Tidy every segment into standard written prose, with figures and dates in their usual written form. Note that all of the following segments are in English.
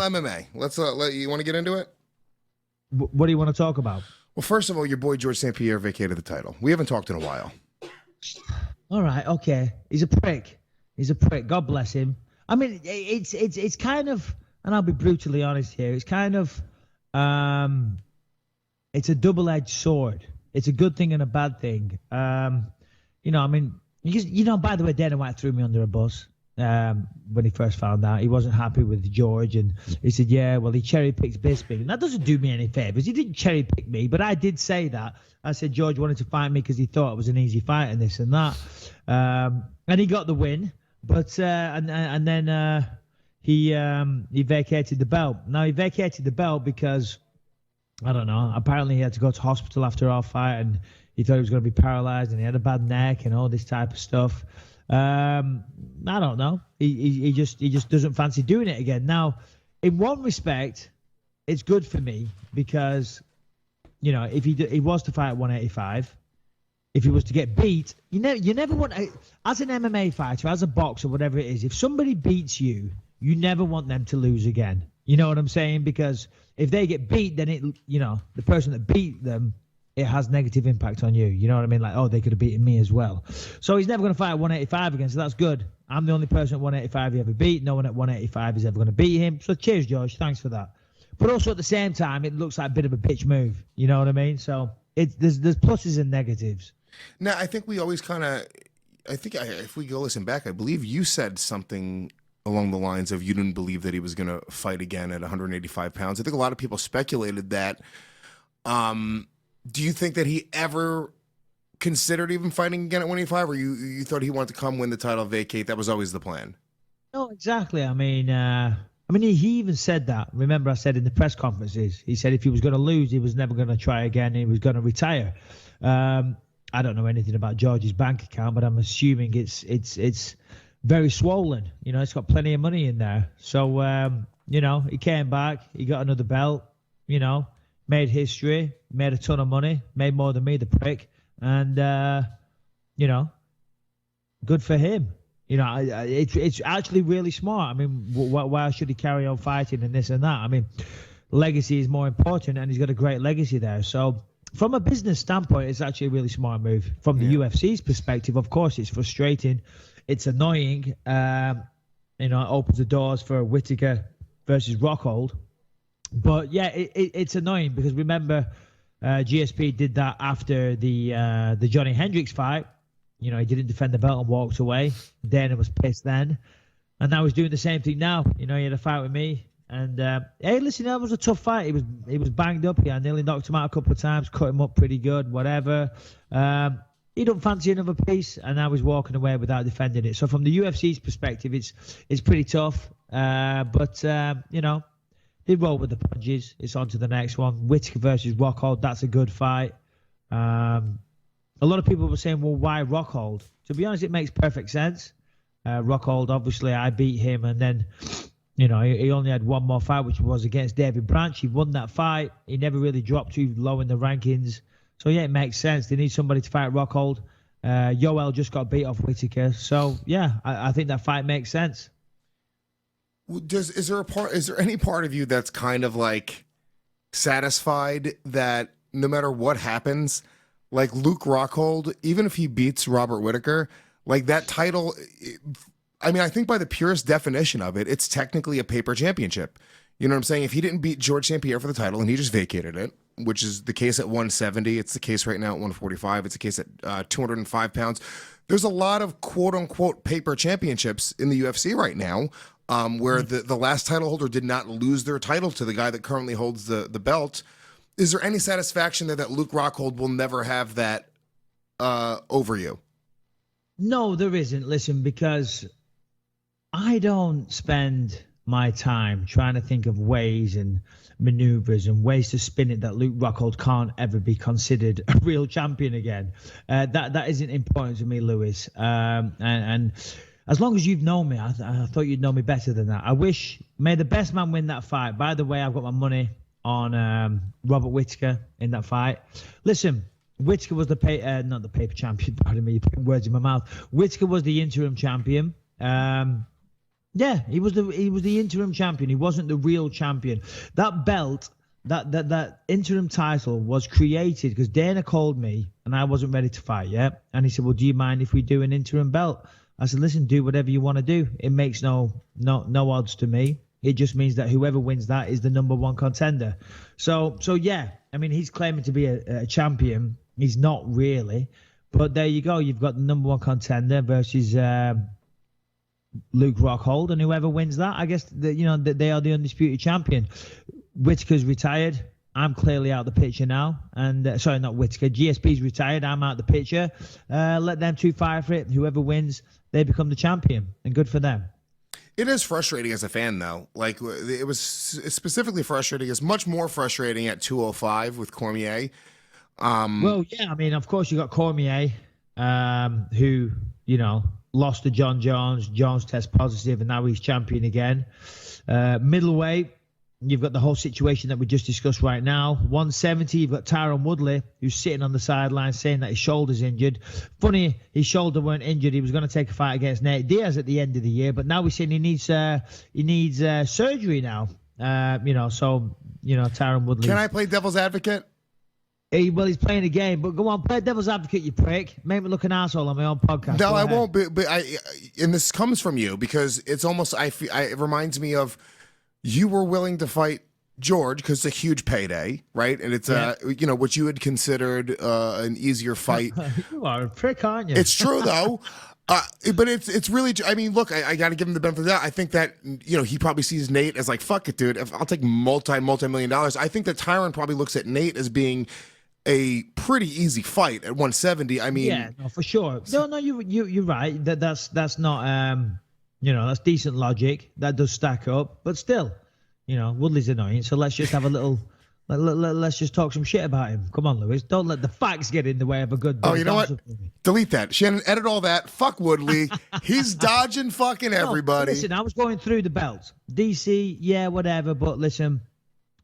MMA. Let's you want to get into it? What do you want to talk about? Well, first of all, your boy George St. Pierre vacated the title. We haven't talked in a while. All right, okay. He's a prick. God bless him. I mean, it's kind of, and I'll be brutally honest here. It's kind of, it's a double-edged sword. It's a good thing and a bad thing. I mean, by the way, Dana White threw me under a bus when he first found out. He wasn't happy with George, and he said, yeah, well, he cherry-picked Bisping. And that doesn't do me any favors. He didn't cherry-pick me, but I did say that. I said George wanted to fight me because he thought it was an easy fight and this and that. And he got the win, but and then he vacated the belt. Now, he vacated the belt because, I don't know, apparently he had to go to hospital after our fight, and he thought he was going to be paralyzed, and he had a bad neck and all this type of stuff. I don't know. He just doesn't fancy doing it again. Now, in one respect, it's good for me because, if he was to fight at 185, if he was to get beat, you never want, as an MMA fighter, as a boxer, whatever it is, if somebody beats you, you never want them to lose again. You know what I'm saying? Because if they get beat, then the person that beat them, it has negative impact on you. You know what I mean? Like, oh, they could have beaten me as well. So he's never going to fight at 185 again, so that's good. I'm the only person at 185 he ever beat. No one at 185 is ever going to beat him. So cheers, George. Thanks for that. But also at the same time, it looks like a bit of a bitch move. You know what I mean? So there's pluses and negatives. Now, I think we always if we go listen back, I believe you said something along the lines of you didn't believe that he was going to fight again at 185 pounds. I think a lot of people speculated that. Do you think that he ever considered even fighting again at 185, or you thought he wanted to come win the title, vacate? That was always the plan. No, exactly. I mean, he even said that. Remember, I said in the press conferences, he said if he was going to lose, he was never going to try again. He was going to retire. I don't know anything about George's bank account, but I'm assuming it's very swollen. It's got plenty of money in there. So, he came back. He got another belt. Made history, made a ton of money, made more than me, the prick. And, good for him. It's actually really smart. I mean, why should he carry on fighting and this and that? I mean, legacy is more important, and he's got a great legacy there. So from a business standpoint, it's actually a really smart move. From the UFC's perspective, of course, it's frustrating. It's annoying. It opens the doors for Whittaker versus Rockhold. But yeah, it's annoying because remember, GSP did that after the Johnny Hendricks fight. He didn't defend the belt and walked away. Dana was pissed then, and now he's doing the same thing now. He had a fight with me, and hey, listen, that was a tough fight. He was banged up. I nearly knocked him out a couple of times, cut him up pretty good, whatever. He don't fancy another piece, and now he's walking away without defending it. So from the UFC's perspective, it's pretty tough. But they roll with the punches. It's on to the next one. Whittaker versus Rockhold. That's a good fight. A lot of people were saying, well, why Rockhold? To be honest, it makes perfect sense. Rockhold, obviously, I beat him. And then, he only had one more fight, which was against David Branch. He won that fight. He never really dropped too low in the rankings. So, yeah, it makes sense. They need somebody to fight Rockhold. Yoel just got beat off Whittaker. So, yeah, I think that fight makes sense. Is there any part of you that's kind of like satisfied that no matter what happens, like Luke Rockhold, even if he beats Robert Whittaker, like that title, I mean, I think by the purest definition of it, it's technically a paper championship. You know what I'm saying? If he didn't beat George St. Pierre for the title and he just vacated it, which is the case at 170, it's the case right now at 145, it's the case at 205 pounds. There's a lot of quote unquote paper championships in the UFC right now. Where the last title holder did not lose their title to the guy that currently holds the belt. Is there any satisfaction there that Luke Rockhold will never have that over you? No, there isn't. Listen, because I don't spend my time trying to think of ways and maneuvers and ways to spin it that Luke Rockhold can't ever be considered a real champion again. That isn't important to me, Lewis. And as long as you've known me, I thought you'd know me better than that. May the best man win that fight. By the way, I've got my money on Robert Whittaker in that fight. Listen, Whittaker was not the paper champion, pardon me, you're putting words in my mouth. Whittaker was the interim champion. Yeah, he was the interim champion. He wasn't the real champion. That belt, that interim title was created because Dana called me and I wasn't ready to fight yet. And he said, "Well, do you mind if we do an interim belt?" I said, "Listen, do whatever you want to do. It makes no odds to me. It just means that whoever wins that is the number one contender." So yeah, I mean, he's claiming to be a champion. He's not really, but there you go. You've got the number one contender versus Luke Rockhold, and whoever wins that, I guess they are the undisputed champion. Whitaker's retired. I'm clearly out the picture now. And sorry, not Whitaker. GSP's retired. I'm out the picture. Let them two fight for it. Whoever wins, they become the champion, and good for them. It is frustrating as a fan, though. Like, it was specifically frustrating. It's much more frustrating at 205 with Cormier. Well, yeah, I mean, of course, you got Cormier, who, lost to John Jones. Jones test positive, and now he's champion again. Middleweight, you've got the whole situation that we just discussed right now. 170, you've got Tyron Woodley, who's sitting on the sideline saying that his shoulder's injured. Funny, his shoulder weren't injured. He was going to take a fight against Nate Diaz at the end of the year, but now we're saying he needs surgery now. Tyron Woodley. Can I play devil's advocate? Well, he's playing a game, but go on, play devil's advocate, you prick. Make me look an asshole on my own podcast. No, I won't. But and this comes from you because it's almost it reminds me of you were willing to fight George because it's a huge payday, right? And it's what you had considered an easier fight. You are a prick, aren't you? It's true though. But it's really, I mean, look, I got to give him the benefit of that. I think that, he probably sees Nate as like, fuck it, dude. I'll take multi-million dollars. I think that Tyron probably looks at Nate as being a pretty easy fight at 170. I mean, yeah, no, for sure. No, you're right. That's not that's decent logic. That does stack up, but still, Woodley's annoying. So let's just have a little. Let's just talk some shit about him. Come on, Lewis. Don't let the facts get in the way of a good. Oh, you know what? Delete that. Shannon, edit all that. Fuck Woodley. He's dodging fucking everybody. No, listen, I was going through the belts. DC, yeah, whatever. But listen,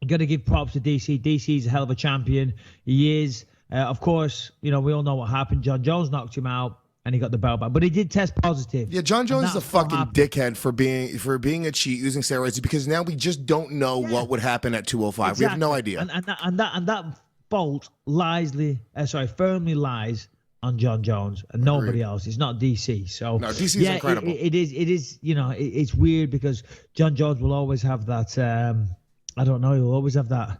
you got to give props to DC. DC's a hell of a champion. He is. Of course, we all know what happened. John Jones knocked him out, and he got the belt back. But he did test positive. Yeah, John Jones is a fucking dickhead for being a cheat using steroids because now we just don't know what would happen at 205. Exactly. We have no idea. And that bolt firmly lies on John Jones and nobody else. It's not DC. So no, DC is incredible. It is. It's weird because John Jones will always have that. I don't know. He'll always have that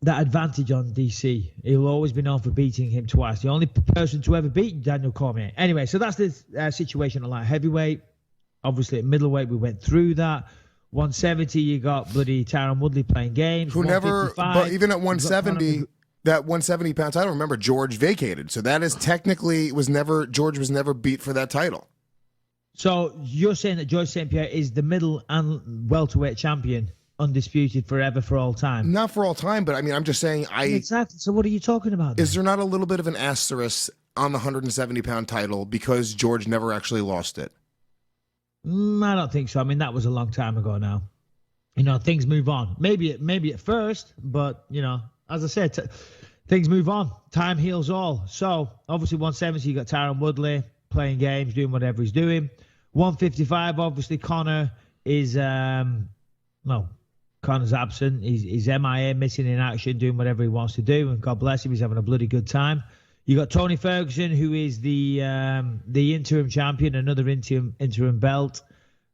advantage on DC. He'll always be known for beating him twice. The only person to ever beat Daniel Cormier. Anyway, so that's the situation at light heavyweight. Obviously, at middleweight, we went through that. 170, you got bloody Tyron Woodley playing games. Who never, but even at 170, that 170-pound title, remember, George vacated. So that is technically, George was never beat for that title. So you're saying that George St. Pierre is the middle and welterweight champion? Undisputed forever for all time. Not for all time, but I mean, I'm just saying. Exactly. So what are you talking about? Is there not a little bit of an asterisk on the 170-pound title because George never actually lost it? I don't think so. I mean, that was a long time ago now. Things move on. Maybe at first, but as I said, things move on. Time heals all. So obviously 170, you got Tyron Woodley playing games, doing whatever he's doing. 155, obviously Conor is Conor's absent. He's MIA, missing in action, doing whatever he wants to do, and God bless him, he's having a bloody good time. You got Tony Ferguson, who is the interim champion, another interim belt.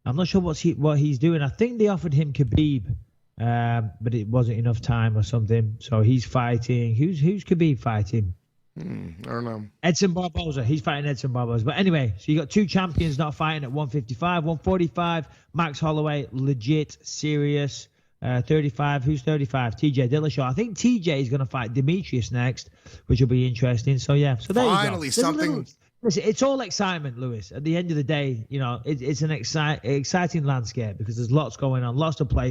I'm not sure what he's doing. I think they offered him Khabib, but it wasn't enough time or something. So he's fighting. Who's Khabib fighting? I don't know. Edson Barboza. He's fighting Edson Barboza. But anyway, so you got two champions not fighting at 155. 145, Max Holloway, legit, serious. 35, who's 35? TJ Dillashaw. I think TJ is going to fight Demetrius next, which will be interesting. So, yeah. So there finally, you go. something. Listen, it's all excitement, Lewis. At the end of the day, it's an exciting landscape because there's lots going on, lots to play.